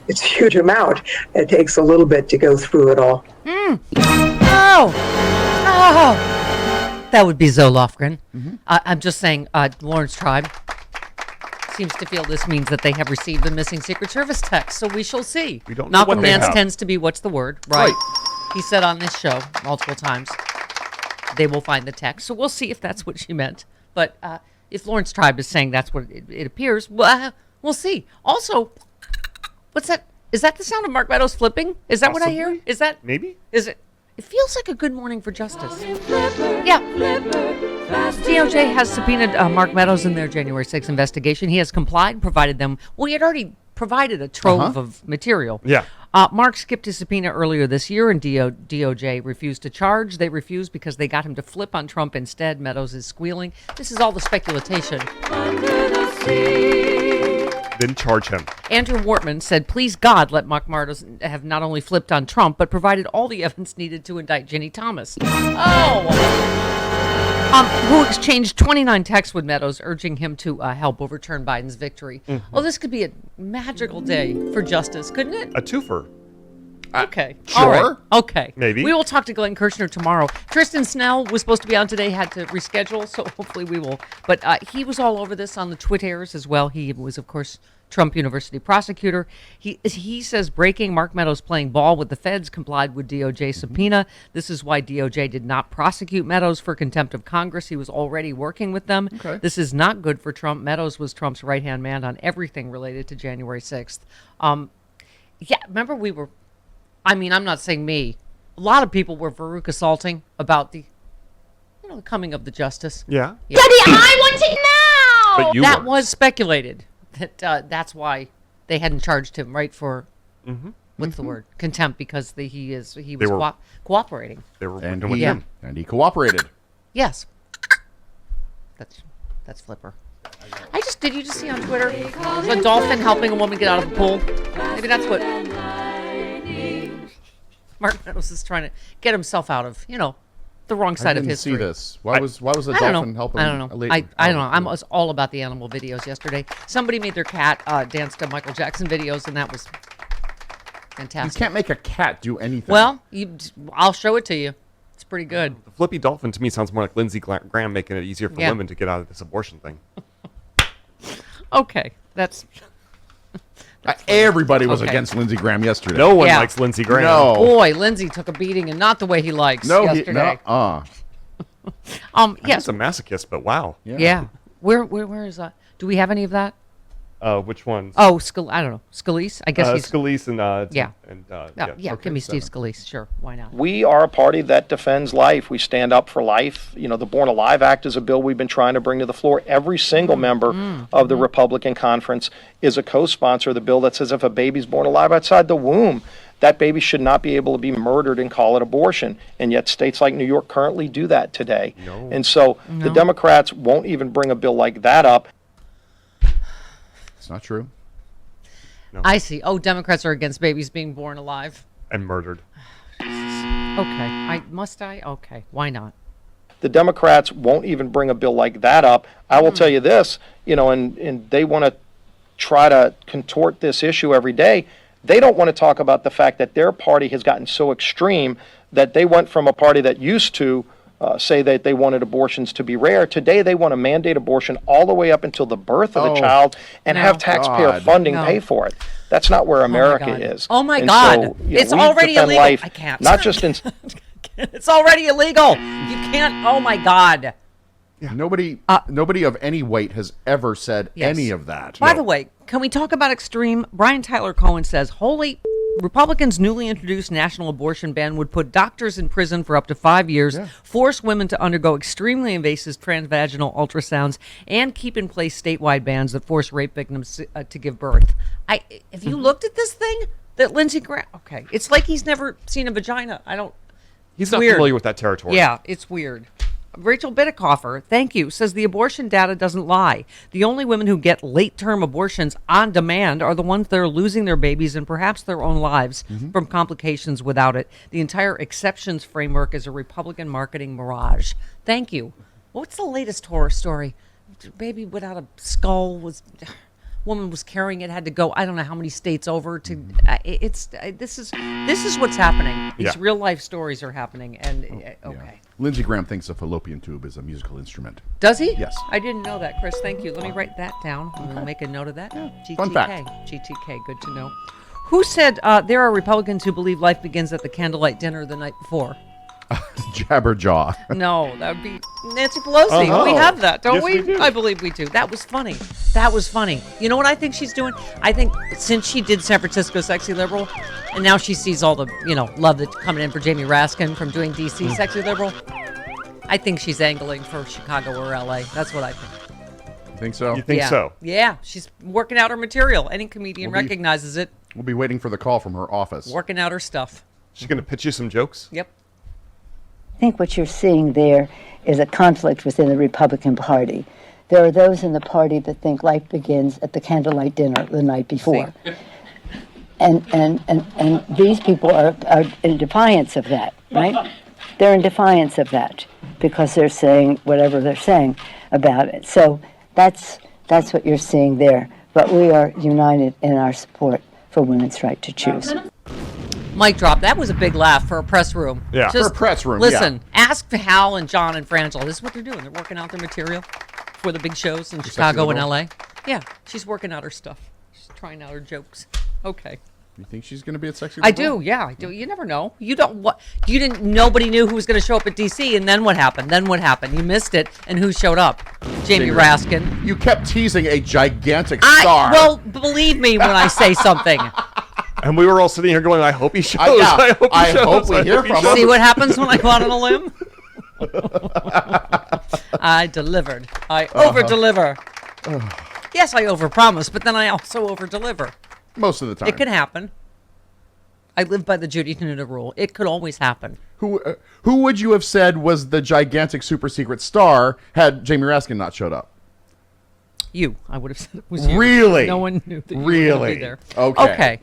it's a huge amount. It takes a little bit to go through it all. Oh, that would be Zoe Lofgren. I'm just saying, Lawrence Tribe seems to feel this means that they have received the missing Secret Service text, so we shall see. We don't know Malcolm what they Nance have. tends to be, what's the word? Right. He said on this show multiple times, they will find the text, so we'll see if that's what she meant. But if Lawrence Tribe is saying that's what it appears, well, we'll see. Also, what's that? Is that the sound of Mark Meadows flipping? Is that what I hear? Is that? Maybe? Is it? It feels like a good morning for justice. Yeah. DOJ has subpoenaed Mark Meadows in their January 6th investigation. He has complied, provided them. Well, he had already provided a trove of material. Yeah. Mark skipped his subpoena earlier this year, and DOJ refused to charge. They refused because they got him to flip on Trump instead. Meadows is squealing. This is all the speculation. Then charge him. Andrew Hartmann said, please God, let Mark Meadows have not only flipped on Trump, but provided all the evidence needed to indict Ginny Thomas. Who exchanged 29 texts with Meadows, urging him to help overturn Biden's victory. Well, this could be a magical day for justice, couldn't it? A twofer. Okay. Sure. All right. Okay. Maybe. We will talk to Glenn Kirshner tomorrow. Tristan Snell was supposed to be on today, had to reschedule, so hopefully we will. But he was all over this on the Twitters as well. He was, of course, Trump University prosecutor. He says breaking Mark Meadows playing ball with the feds complied with DOJ subpoena. This is why DOJ did not prosecute Meadows for contempt of Congress. He was already working with them. Okay. This is not good for Trump. Meadows was Trump's right-hand man on everything related to January 6th. Yeah, remember I'm not saying me. A lot of people were Farouk assaulting about the coming of the justice. Yeah. Yeah. Daddy, I want it now! But you That were. was speculated. That's why they hadn't charged him, right, for what's the word? Contempt, because he was cooperating. They were And working with he, him. and he cooperated. Yes. That's Flipper. Did you just see on Twitter a dolphin helping a woman get out of the pool? Maybe that's what Mark Meadows is trying to get himself out of, the wrong side of history. I didn't see this. Why was a I don't dolphin know. helping? I don't know. I don't know. I was all about the animal videos yesterday. Somebody made their cat dance to Michael Jackson videos, and that was fantastic. You can't make a cat do anything. Well, I'll show it to you. It's pretty good. The flippy dolphin to me sounds more like Lindsey Graham making it easier for women to get out of this abortion thing. Okay, that's everybody was Okay. against Lindsey Graham yesterday. No one Yeah. likes Lindsey Graham. No. boy. Lindsey took a beating, and not the way he likes yesterday. He's Yes, a masochist, but wow. yeah. Where is that? Do we have any of that? Which ones? Oh, I don't know. Scalise? I guess he's. Scalise and Yeah. yeah. Give me Steve Scalise. Sure, why not? We are a party that defends life. We stand up for life. The Born Alive Act is a bill we've been trying to bring to the floor. Every single member of the Republican conference is a co-sponsor of the bill that says if a baby's born alive outside the womb, that baby should not be able to be murdered and call it abortion. And yet states like New York currently do that today. No. And so the Democrats won't even bring a bill like that up. It's not true. I see. Oh, Democrats are against babies being born alive. And murdered. Okay. Must I? Okay. Why not? The Democrats won't even bring a bill like that up. I will tell you this, and they want to try to contort this issue every day. They don't want to talk about the fact that their party has gotten so extreme that they went from a party that used to say that they wanted abortions to be rare. Today, they want to mandate abortion all the way up until the birth of the child and have taxpayer God. funding pay for it. That's not where America God. is. Oh, my And God. so, It's we already defend illegal. life, I can't. Not just in... It's already illegal. You can't. Oh, my God. Nobody of any weight has ever said Yes. any of that. By the way, can we talk about extreme? Brian Tyler Cohen says, holy Republicans' newly introduced national abortion ban would put doctors in prison for up to 5 years, force women to undergo extremely invasive transvaginal ultrasounds, and keep in place statewide bans that force rape victims to give birth. Have you looked at this thing that Lindsey Graham? Okay, it's like he's never seen a vagina. He's not weird. familiar with that territory. Yeah, it's weird. Rachel Bitticoffer, thank you, says the abortion data doesn't lie. The only women who get late-term abortions on demand are the ones that are losing their babies and perhaps their own lives from complications without it. The entire exceptions framework is a Republican marketing mirage. Thank you. What's the latest horror story? Baby without a skull was... woman was carrying it, had to go I don't know how many states over to. This is what's happening. These real life stories are happening, and okay. Yeah. Lindsey Graham thinks a fallopian tube is a musical instrument. Does he? Yes. I didn't know that, Chris. Thank you. Let me write that down. We'll make a note of that. GTK. Fun fact. GTK. Good to know. Who said there are Republicans who believe life begins at the candlelight dinner the night before? Jabberjaw. No, that would be Nancy Pelosi. Oh. We have that, don't Yes, we do. I believe we do. That was funny. That was funny. You know what I think she's doing? I think since she did San Francisco Sexy Liberal, and now she sees all the, love that's coming in for Jamie Raskin from doing DC Sexy Liberal, I think she's angling for Chicago or LA. That's what I think. You think so? You think so? Yeah, she's working out her material. Any comedian recognizes it. We'll be waiting for the call from her office. Working out her stuff. She's going to pitch you some jokes? Yep. I think what you're seeing there is a conflict within the Republican Party. There are those in the party that think life begins at the candlelight dinner the night before. And these people are in defiance of that, right? They're in defiance of that because they're saying whatever they're saying about it. So that's what you're seeing there. But we are united in our support for women's right to choose. Mic drop. That was a big laugh for a press room. Yeah. For a press room, Listen, ask Hal and John and Frangela. This is what they're doing. They're working out their material for the big shows in Chicago and LA. Yeah, she's working out her stuff. She's trying out her jokes. Okay. You think she's going to be at Sexy I Liberal? do, yeah, I do. You never know. You don't. What? You didn't. Nobody knew who was going to show up at DC, and then what happened? You missed it, and who showed up? Jamie Raskin. You kept teasing a gigantic star. Well, believe me when I say something. And we were all sitting here going, I hope he shows. yeah, I hope he shows. we hear from him. See what happens when I go out on a limb? I delivered. I over-deliver. Yes, I overpromise, but then I also over-deliver. Most of the time. It could happen. I live by the Judy Tenuta rule. It could always happen. Who would you have said was the gigantic super secret star had Jamie Raskin not showed up? You. I would have said it was you. Really? No one knew that you were going to be there. Okay.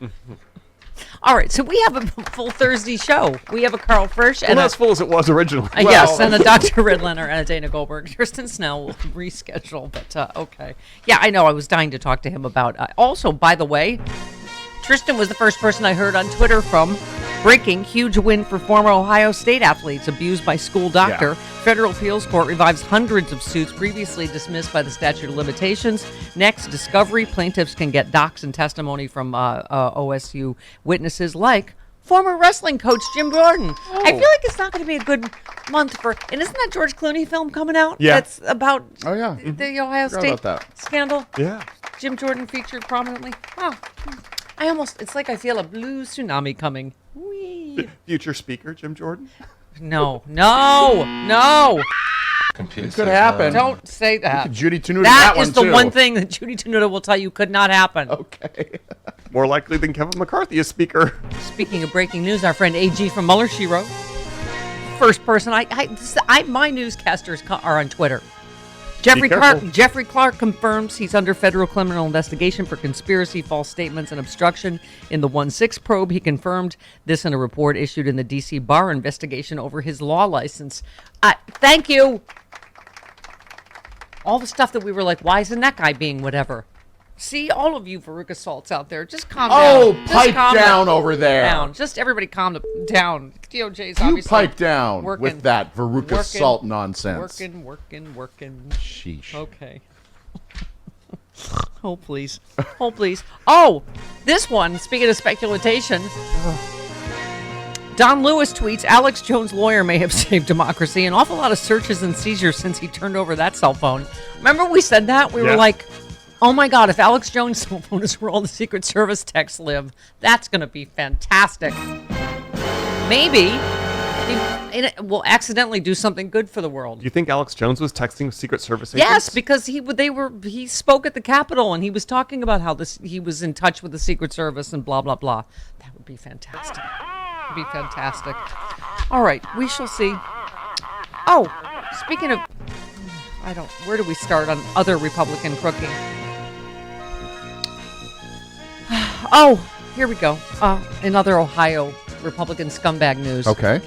All right, so we have a full Thursday show. We have a Carl Frisch Well, and not as full as it was originally. yes, and a Dr. Redlener and a Dana Goldberg. Kirsten Snell will reschedule, but okay. Yeah, I know. I was dying to talk to him about. Also, by the way, Tristan was the first person I heard on Twitter from. Breaking, huge win for former Ohio State athletes abused by school doctor. Yeah. Federal appeals court revives hundreds of suits previously dismissed by the statute of limitations. Next, discovery. Plaintiffs can get docs and testimony from OSU witnesses like former wrestling coach Jim Jordan. I feel like it's not going to be a good month for... And isn't that George Clooney film coming out? Yeah. That's about the Ohio Forgot State about that. scandal. Yeah. Jim Jordan featured prominently. Oh, it's like I feel a blue tsunami coming. Whee. Future speaker, Jim Jordan. No. It could happen. Don't say that. Judy Tenuta That that is one, the too. one thing that Judy Tenuta will tell you could not happen. Okay. More likely than Kevin McCarthy as speaker. Speaking of breaking news, our friend AG from Mueller, she wrote. First person, my newscasters are on Twitter. Jeffrey Clark confirms he's under federal criminal investigation for conspiracy, false statements, and obstruction in the 1-6 probe. He confirmed this in a report issued in the D.C. bar investigation over his law license. Thank you. All the stuff that we were like, why isn't that guy being whatever? See, all of you Veruca Salts out there, just calm down. Oh, Just pipe calm down over there. Down. Just everybody calm down. DOJ's You obviously pipe down working, with that Veruca Salt nonsense. Working. Sheesh. Okay. Oh, please. Oh, please. Oh, this one, speaking of speculation, Don Lewis tweets, Alex Jones' lawyer may have saved democracy. An awful lot of searches and seizures since he turned over that cell phone. Remember we said that? We were like, oh my God, if Alex Jones' cell phone is where all the Secret Service texts live, that's going to be fantastic. Maybe we'll accidentally do something good for the world. Do you think Alex Jones was texting Secret Service agents? Yes, because he spoke at the Capitol and he was talking about how he was in touch with the Secret Service and blah, blah, blah. That would be fantastic. It would be fantastic. All right, we shall see. Oh, speaking of, where do we start on other Republican crooking? Oh, here we go. In other Ohio Republican scumbag news. Okay.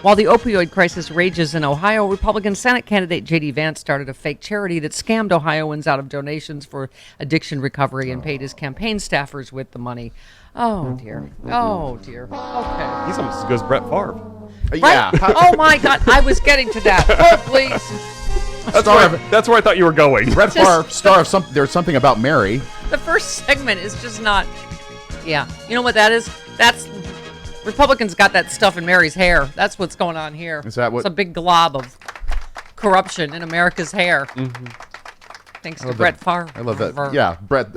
While the opioid crisis rages in Ohio, Republican Senate candidate J.D. Vance started a fake charity that scammed Ohioans out of donations for addiction recovery and paid his campaign staffers with the money. Oh, dear. Oh, dear. Okay. He's almost as good as Brett Favre. Yeah. Oh, my God. I was getting to that. Oh, please. That's where I thought you were going. Brett Favre, star of something. There's something about Mary. The first segment is just not. Yeah. You know what that is? That's. Republicans got that stuff in Mary's hair. That's what's going on here. Is that what? It's a big glob of corruption in America's hair. Thanks to Brett Favre. I love that. Yeah, Brett.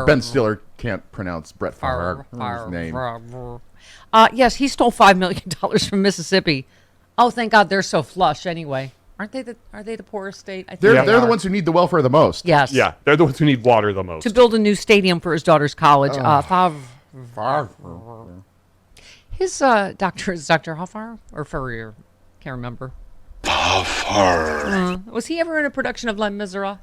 Ben Stiller can't pronounce Brett Favre. His name. Yes, he stole $5 million from Mississippi. Oh, thank God they're so flush anyway. Are they the poorest state? I think They're they the are. ones who need the welfare the most. Yes. Yeah, they're the ones who need water the most. To build a new stadium for his daughter's college. Favre. His doctor is Dr. Hoffar or Furrier. Can't remember. Hoffar. Was he ever in a production of Les Miserables?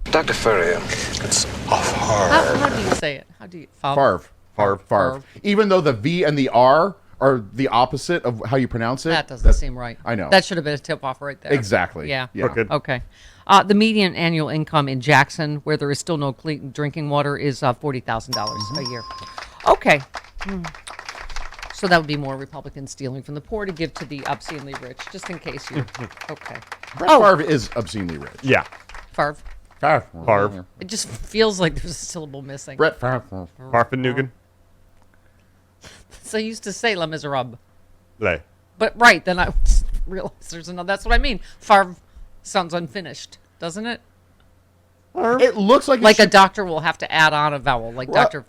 Dr. Furrier, it's Hoffar. How do you say it? How do you? Favre. Even though the V and the R are the opposite of how you pronounce it. That doesn't seem right. I know. That should have been a tip-off right there. Exactly. Yeah. Crooked. Okay. The median annual income in Jackson, where there is still no clean drinking water, is $40,000 a year. Okay. So that would be more Republicans stealing from the poor to give to the obscenely rich, just in case you. Okay. Brett Favre is obscenely rich. Yeah. Favre. Favre. It just feels like there's a syllable missing. Brett Favre. Farfennugan. So I used to say Les Miserables. Lay. But right, then I realized there's another. That's what I mean. Favre sounds unfinished, doesn't it? It looks like Like a doctor will have to add on a vowel, like Dr.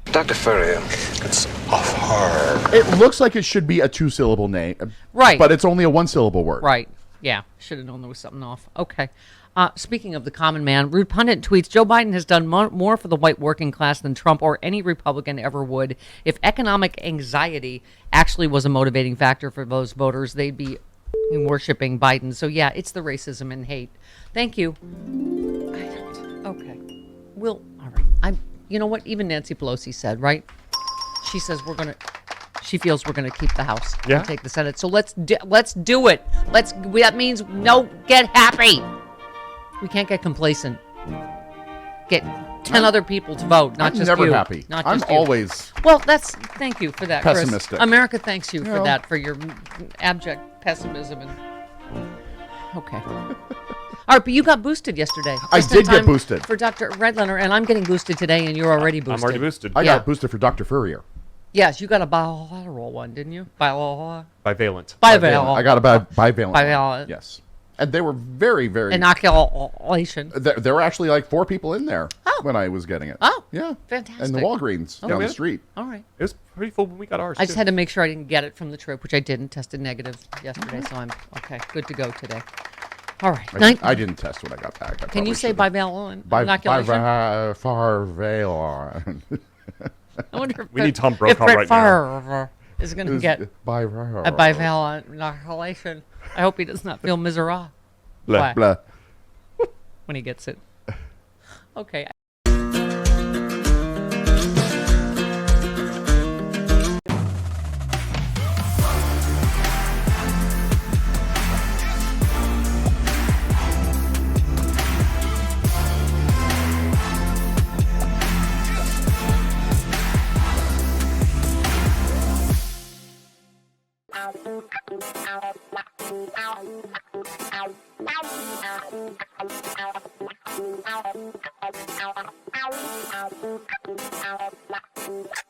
Dr. Furrier, it's Hoffar. It looks like it should be a 2-syllable name. Right. But it's only a 1-syllable word. Right. Yeah. Should have known there was something off. Okay. Speaking of the common man, Rude Pundit tweets, Joe Biden has done more for the white working class than Trump or any Republican ever would. If economic anxiety actually was a motivating factor for those voters, they'd be worshiping Biden. So, yeah, it's the racism and hate. Thank you. I don't. Okay. All right. You know what? Even Nancy Pelosi said, right? She says she feels we're going to keep the House Yeah. and take the Senate. So let's do it. That means get happy. We can't get complacent. Get 10 other people to vote, not I'm just never you. happy. Not I'm just you. always Well, thank you for that, Chris. pessimistic. America thanks you for Yeah. that, for your abject pessimism. Okay. All right, but you got boosted yesterday. I Just in did get time boosted. For Dr. Redlener, and I'm getting boosted today, and you're already boosted. I'm already boosted. I Yeah. got boosted for Dr. Furrier. Yes, you got a bilateral one, didn't you? Bivalent. Bivalent. I got a bivalent. Bivalent. Yes. And they were very, very... Inoculation. There were actually like 4 people in there when I was getting it. Oh, yeah. fantastic. And the Walgreens down the really? street. All right. It was pretty full when we got ours. I just too. had to make sure I didn't get it from the trip, which I didn't. Tested negative yesterday, so I'm okay. Good to go today. All right. I didn't test when I got back. Can you say bivalent Bivalent. I wonder if We need Tom if Brokaw Brett right now. Favre is going to get a bivalent inoculation. I hope he does not feel miserable Blah. Blah. when he gets it. Okay. Ow.